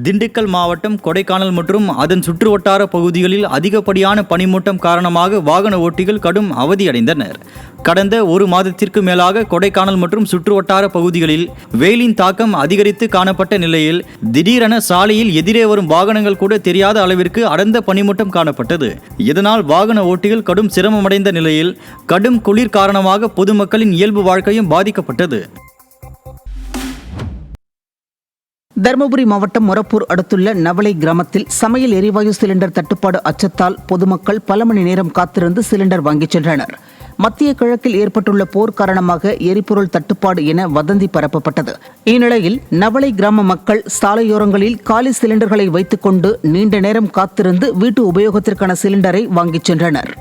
திண்டுக்கல் மாவட்டம் கொடைக்கானல் மற்றும் அதன் சுற்றுவட்டார பகுதிகளில் அதிகப்படியான பனிமூட்டம் காரணமாக வாகன ஓட்டிகள் கடும் அவதியடைந்தனர். கடந்த ஒரு மாதத்திற்கு மேலாக கொடைக்கானல் மற்றும் சுற்றுவட்டார பகுதிகளில் வெயிலின் தாக்கம் அதிகரித்து காணப்பட்ட நிலையில் திடீரென சாலையில் எதிரே வரும் வாகனங்கள் கூட தெரியாத அளவிற்கு அடர்ந்த பனிமூட்டம் காணப்பட்டது. இதனால் வாகன ஓட்டிகள் கடும் சிரமமடைந்த நிலையில் கடும் குளிர் காரணமாக பொதுமக்களின் இயல்பு வாழ்க்கையும் பாதிக்கப்பட்டது. தருமபுரி மாவட்டம் மொரப்பூர் அடுத்துள்ள நவலை கிராமத்தில் சமையல் எரிவாயு சிலிண்டர் தட்டுப்பாடு அச்சத்தால் பொதுமக்கள் பல மணி நேரம் காத்திருந்து சிலிண்டர் வாங்கிச் சென்றனர். மத்திய கிழக்கில் ஏற்பட்டுள்ள போர் காரணமாக எரிபொருள் தட்டுப்பாடு என வதந்தி பரப்பப்பட்டது. இந்நிலையில் நவலை கிராம மக்கள் சாலையோரங்களில் காலி சிலிண்டர்களை வைத்துக் கொண்டு நீண்ட நேரம் காத்திருந்து வீட்டு உபயோகத்திற்கான சிலிண்டரை வாங்கிச் சென்றனர்.